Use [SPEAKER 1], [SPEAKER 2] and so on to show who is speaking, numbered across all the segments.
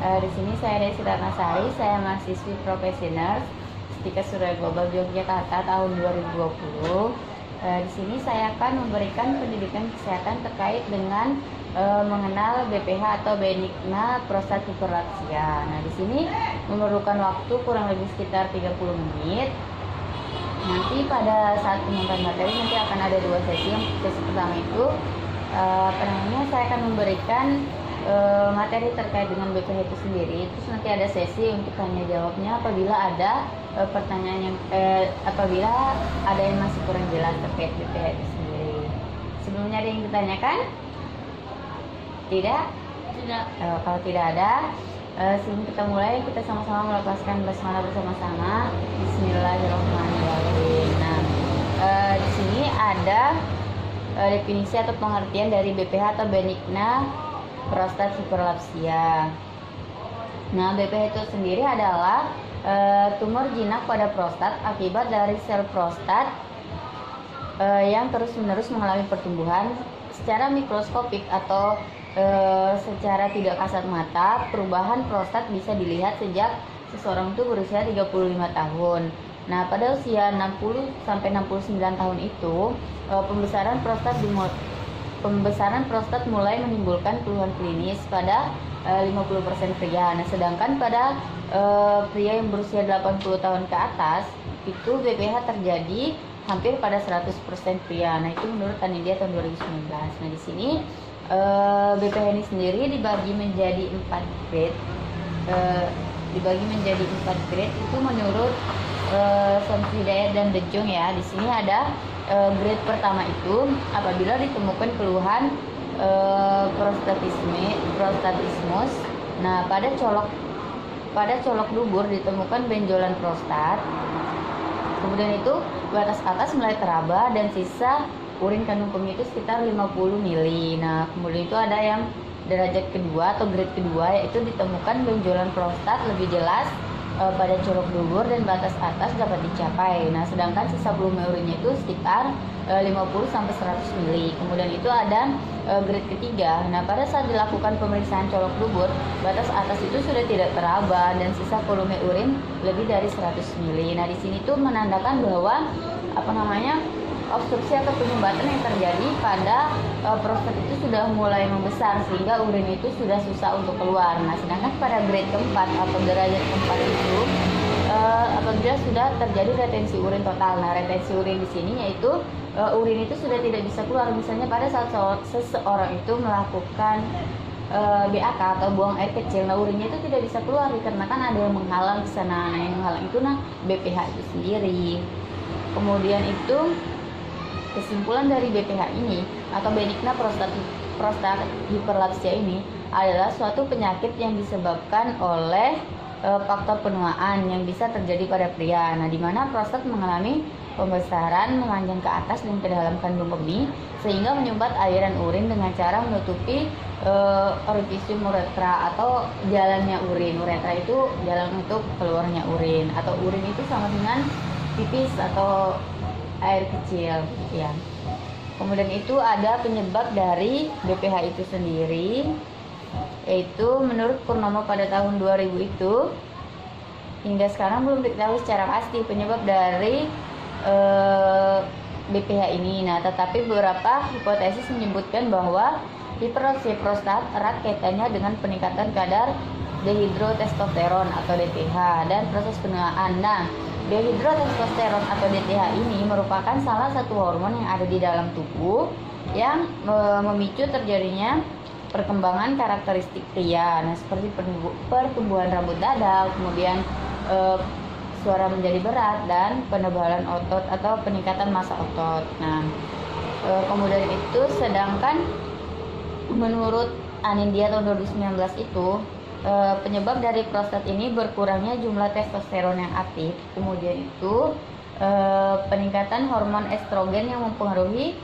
[SPEAKER 1] Di sini saya Desi Ratnasari, saya mahasiswi profesional Stika Surya Global Yogyakarta tahun 2020. Di sini saya akan memberikan pendidikan kesehatan terkait dengan mengenal BPH atau benigna prostat hiperplasia. Nah, di sini memerlukan waktu kurang lebih sekitar 30 menit. Nanti pada saat penyampaian materi nanti akan ada dua sesi. Yang sesi pertama itu saya akan memberikan materi terkait dengan BPH itu sendiri. Terus nanti ada sesi untuk tanya jawabnya apabila ada pertanyaan yang apabila ada yang masih kurang jelas terkait BPH itu sendiri. Sebelumnya ada yang ditanyakan? Tidak?
[SPEAKER 2] Tidak.
[SPEAKER 1] Kalau tidak ada, sebelum kita mulai, kita sama-sama melafazkan basmalah bersama-sama. Bismillahirrahmanirrahim. Nah, di sini ada definisi atau pengertian dari BPH atau benigna prostat hiperplasia. Nah, BPH itu sendiri adalah tumor jinak pada prostat akibat dari sel prostat yang terus-menerus mengalami pertumbuhan secara mikroskopik atau secara tidak kasat mata. Perubahan prostat bisa dilihat sejak seseorang itu berusia 35 tahun. Nah, pada usia 60 sampai 69 tahun itu pembesaran prostat mulai menimbulkan keluhan klinis pada 50% pria. Nah, sedangkan pada pria yang berusia 80 tahun ke atas itu BPH terjadi hampir pada 100% pria. Nah, itu menurut Anidia tahun 2019. Nah, di sini BPH ini sendiri dibagi menjadi 4 grade. Itu menurut Samsu Hidayat dan De Jong ya. Di sini ada grade pertama itu apabila ditemukan keluhan prostatismus. Nah, pada colok dubur ditemukan benjolan prostat. Kemudian itu batas atas mulai teraba dan sisa urin kandung kemih itu sekitar 50 mili. Nah, kemudian itu ada yang derajat kedua atau grade kedua, yaitu ditemukan benjolan prostat lebih jelas pada colok dubur dan batas atas dapat dicapai. Nah, sedangkan sisa volume urinnya itu sekitar 50 sampai 100 mili. Kemudian itu ada grade ketiga. Nah, pada saat dilakukan pemeriksaan colok dubur, batas atas itu sudah tidak teraba dan sisa volume urin lebih dari 100 mili. Nah, di sini tuh menandakan bahwa obstruksi atau penyumbatan yang terjadi pada prostat itu sudah mulai membesar sehingga urin itu sudah susah untuk keluar. Nah, sedangkan pada grade keempat atau derajat keempat itu apabila sudah terjadi retensi urin total. Nah, retensi urin di sini yaitu urin itu sudah tidak bisa keluar. Misalnya pada saat seseorang itu melakukan BAK atau buang air kecil, nah urinnya itu tidak bisa keluar dikarenakan ada yang menghalang ke sana. Nah, yang menghalang itu BPH itu sendiri. Kemudian itu kesimpulan dari BPH ini atau benigna prostat hiperplasia ini adalah suatu penyakit yang disebabkan oleh faktor penuaan yang bisa terjadi pada pria. Nah, di mana prostat mengalami pembesaran memanjang ke atas dan ke dalam kandung kemih sehingga menyumbat aliran urin dengan cara menutupi orificium uretra atau jalannya urin. Uretra itu jalan untuk keluarnya urin, atau urin itu sama dengan pipis atau air kecil ya. Kemudian itu ada penyebab dari BPH itu sendiri, yaitu menurut Purnomo pada tahun 2000 itu hingga sekarang belum diketahui secara pasti penyebab dari BPH ini. Nah, tetapi beberapa hipotesis menyebutkan bahwa hiperplasia prostat erat kaitannya dengan peningkatan kadar dehidrotestosteron atau DTH dan proses penuaan. Nah, dehidrotestosteron atau DTH ini merupakan salah satu hormon yang ada di dalam tubuh yang memicu terjadinya perkembangan karakteristik pria. Nah, seperti pertumbuhan rambut dada, kemudian suara menjadi berat dan penebalan otot atau peningkatan massa otot. Nah, kemudian itu sedangkan menurut Anindya tahun 2019 itu penyebab dari prostat ini berkurangnya jumlah testosteron yang aktif, kemudian itu peningkatan hormon estrogen yang mempengaruhi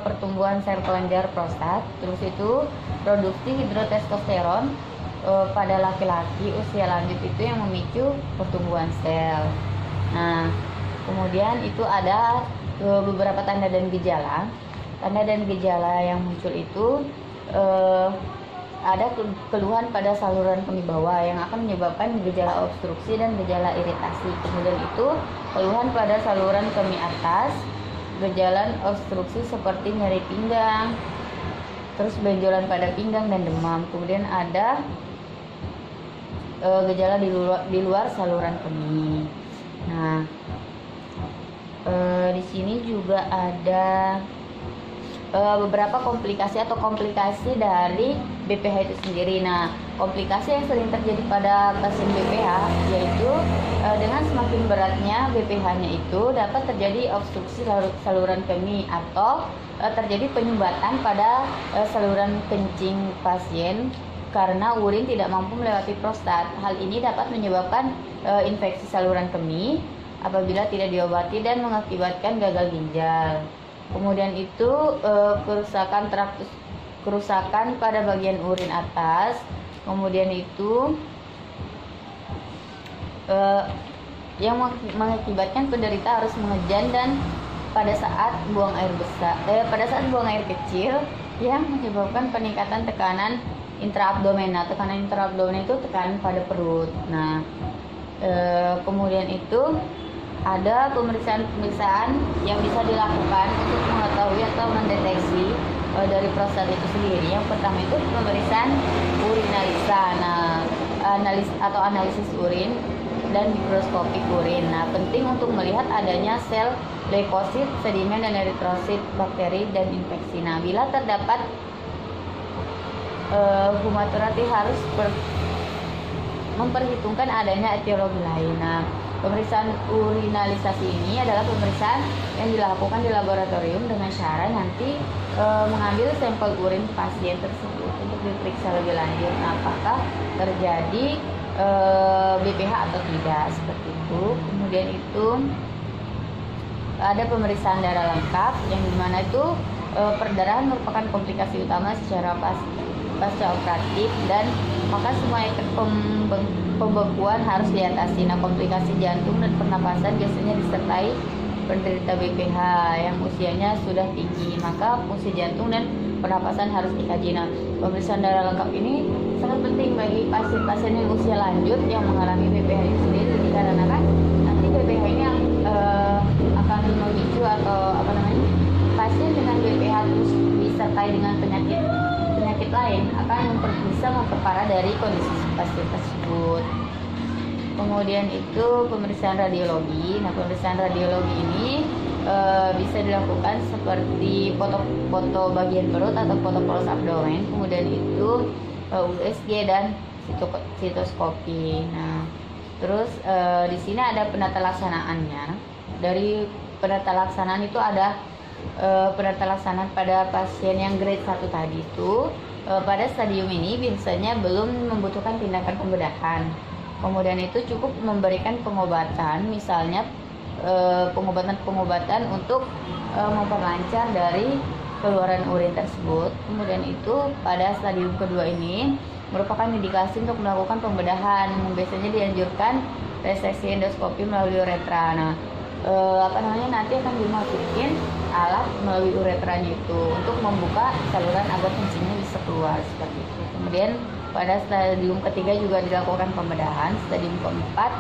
[SPEAKER 1] pertumbuhan sel kelenjar prostat, terus itu produksi hidrotestosteron pada laki-laki usia lanjut itu yang memicu pertumbuhan sel. Nah, kemudian itu ada beberapa tanda dan gejala. Tanda dan gejala yang muncul itu ada keluhan pada saluran kemih bawah yang akan menyebabkan gejala obstruksi dan gejala iritasi. Kemudian itu keluhan pada saluran kemih atas, gejala obstruksi seperti nyeri pinggang, terus benjolan pada pinggang dan demam. Kemudian ada gejala di luar saluran kemih. Nah, di sini juga ada beberapa komplikasi dari BPH itu sendiri. Nah, komplikasi yang sering terjadi pada pasien BPH yaitu dengan semakin beratnya BPH-nya itu dapat terjadi obstruksi saluran kemih atau terjadi penyumbatan pada saluran kencing pasien karena urin tidak mampu melewati prostat. Hal ini dapat menyebabkan infeksi saluran kemih apabila tidak diobati dan mengakibatkan gagal ginjal. Kemudian itu kerusakan pada bagian urin atas. Kemudian itu yang mengakibatkan penderita harus mengejan dan pada saat buang air kecil yang menyebabkan peningkatan tekanan intraabdominal. Tekanan intraabdominal itu tekanan pada perut. Nah, kemudian itu ada pemeriksaan yang bisa dilakukan untuk mengetahui atau mendeteksi dari prostat itu sendiri. Yang pertama itu pemeriksaan urinalisa, analisis urin dan mikroskopik urin. Nah, penting untuk melihat adanya sel leukosit, sedimen dan eritrosit, bakteri dan infeksi. Nah, bila terdapat hematologi harus memperhitungkan adanya etiologi lain. Nah, pemeriksaan urinalisasi ini adalah pemeriksaan yang dilakukan di laboratorium dengan syarat nanti mengambil sampel urin pasien tersebut untuk diperiksa lebih lanjut. Nah, apakah terjadi BPH atau tidak, seperti itu. Kemudian itu ada pemeriksaan darah lengkap yang dimana itu perdarahan merupakan komplikasi utama secara pasca operatif dan maka semua efek pembekuan harus diatasi. Nah, komplikasi jantung dan pernapasan biasanya disertai penderita BPH yang usianya sudah tinggi, maka fungsi jantung dan pernapasan harus dikaji. Nah, pemeriksaan darah lengkap ini sangat penting bagi pasien-pasien yang usia lanjut yang mengalami BPH itu sendiri, dikarenakan nanti BPH ini akan memicu atau pasien dengan BPH terus disertai dengan penyakit lain akan bisa memperparah dari kondisi pasien tersebut. Kemudian itu pemeriksaan radiologi. Nah, pemeriksaan radiologi ini bisa dilakukan seperti foto bagian perut atau foto polos abdomen, kemudian itu USG dan sitoskopi. Nah, terus di sini ada penata laksanaannya. Dari penata laksanaan itu ada penata laksanaan pada pasien yang grade 1 tadi itu pada stadium ini biasanya belum membutuhkan tindakan pembedahan. Kemudian itu cukup memberikan pengobatan, misalnya pengobatan untuk memperlancar dari keluaran urin tersebut. Kemudian itu pada stadium kedua ini merupakan indikasi untuk melakukan pembedahan. Biasanya dianjurkan reseksi endoskopi melalui uretra. Nah, nanti akan dimasukin alat melalui uretranya itu untuk membuka saluran agar kencingnya bisa keluar, seperti itu. Kemudian pada stadium ketiga juga dilakukan pembedahan. Stadium keempat,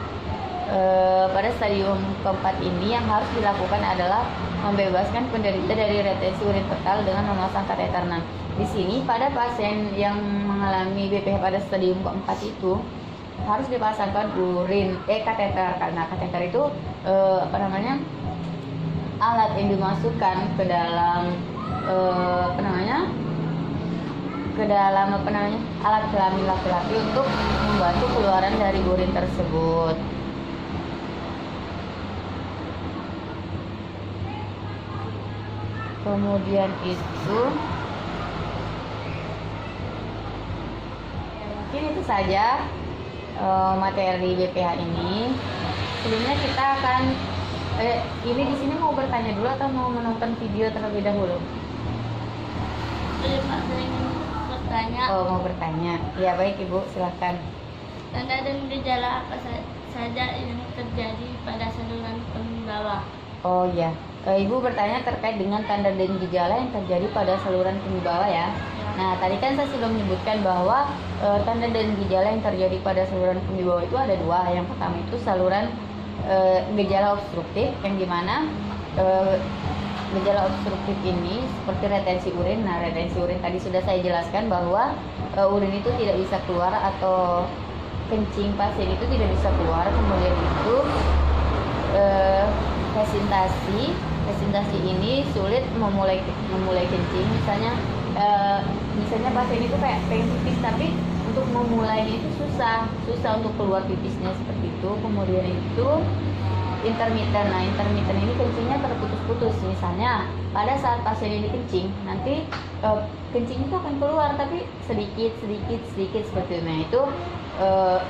[SPEAKER 1] pada stadium keempat ini yang harus dilakukan adalah membebaskan penderita dari retensi urin total dengan memasang kateter. Nah, di sini pada pasien yang mengalami BPH pada stadium keempat itu harus dipasangkan kateter, karena kateter itu alat yang dimasukkan ke dalam alat kelamin laki-laki untuk membantu keluaran dari urin tersebut. Kemudian itu mungkin itu saja materi BPH ini. Sebelumnya kita akan ini di sini mau bertanya dulu atau mau menonton video terlebih dahulu?
[SPEAKER 2] Pak, saya ingin bertanya.
[SPEAKER 1] Oh, mau bertanya. Ya, baik Ibu, silahkan.
[SPEAKER 2] Tanda dan gejala apa saja yang terjadi pada saluran kemih bawah?
[SPEAKER 1] Oh ya, Ibu bertanya terkait dengan tanda dan gejala yang terjadi pada saluran kemih bawah ya. Nah, tadi kan saya sudah menyebutkan bahwa tanda dan gejala yang terjadi pada saluran kemih bawah itu ada dua. Yang pertama itu saluran gejala obstruktif, yang dimana gejala obstruktif ini seperti retensi urin. Nah, retensi urin tadi sudah saya jelaskan bahwa urin itu tidak bisa keluar atau kencing pasien itu tidak bisa keluar. Kemudian itu presentasi ini sulit memulai kencing. Misalnya pasien itu kayak pengen pipis tapi untuk memulainya itu susah untuk keluar pipisnya seperti itu. Kemudian itu intermiten. Nah, intermiten ini kencingnya terputus-putus. Misalnya pada saat pasien ini kencing, nanti kencing itu akan keluar tapi sedikit seperti itu. Nah, itu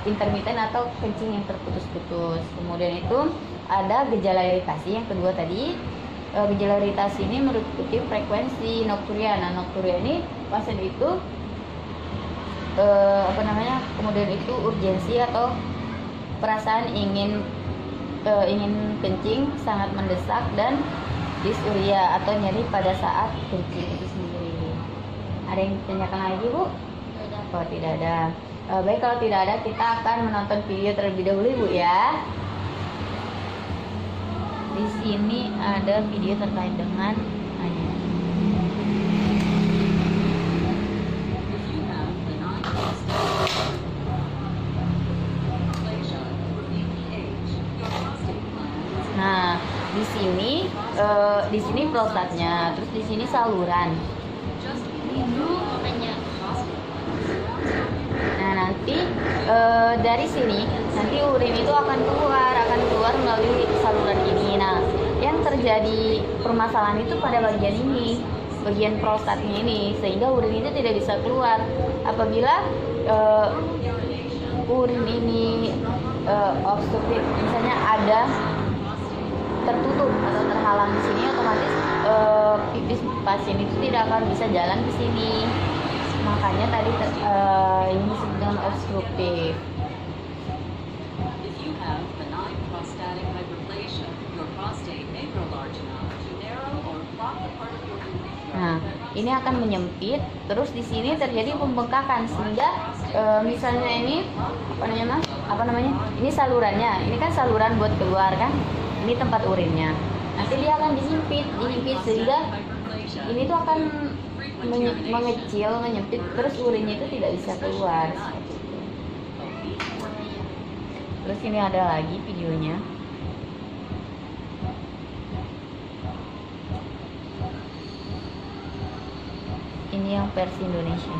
[SPEAKER 1] intermiten atau kencing yang terputus-putus. Kemudian itu ada gejala iritasi yang kedua tadi. Gejala iritasi ini meliputi frekuensi nokturia. Nah, nokturia ini pasien itu kemudian itu urgensi atau perasaan ingin kencing sangat mendesak, dan dysuria atau nyeri pada saat kencing itu sendiri. Ada yang ditanyakan lagi, Bu? Oh, tidak ada. Baik, kalau tidak ada kita akan menonton video terlebih dahulu, Bu ya. Di sini ada video terkait dengan Nah, di sini prostatnya, terus di sini saluran. Nah, nanti dari sini nanti urin itu akan keluar melalui saluran ini. Nah, yang terjadi permasalahan itu pada bagian ini, bagian prostatnya ini, sehingga urin itu tidak bisa keluar. Apabila urin ini obstruktif, misalnya ada tertutup atau terhalang di sini, otomatis pipis pasien itu tidak akan bisa jalan ke sini. Makanya tadi ini disebut dengan obstruktif. Nah, ini akan menyempit, terus di sini terjadi pembengkakan sehingga misalnya ini apa namanya? Ini salurannya. Ini kan saluran buat keluar kan? Ini tempat urinnya. Nanti dia akan dihimpit sehingga ini tuh akan mengecil, menyempit, terus urinnya itu tidak bisa keluar. Terus ini ada lagi videonya. Ini yang versi Indonesia.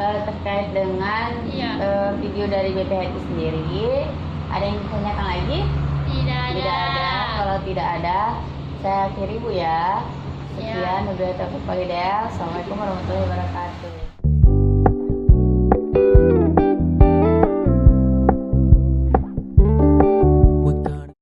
[SPEAKER 1] Terkait dengan video dari BPH itu sendiri. Ada yang ditanyakan lagi?
[SPEAKER 2] Tidak ada.
[SPEAKER 1] Kalau tidak ada, saya akhiri, Bu ya. Sekian, Assalamualaikum warahmatullahi wabarakatuh.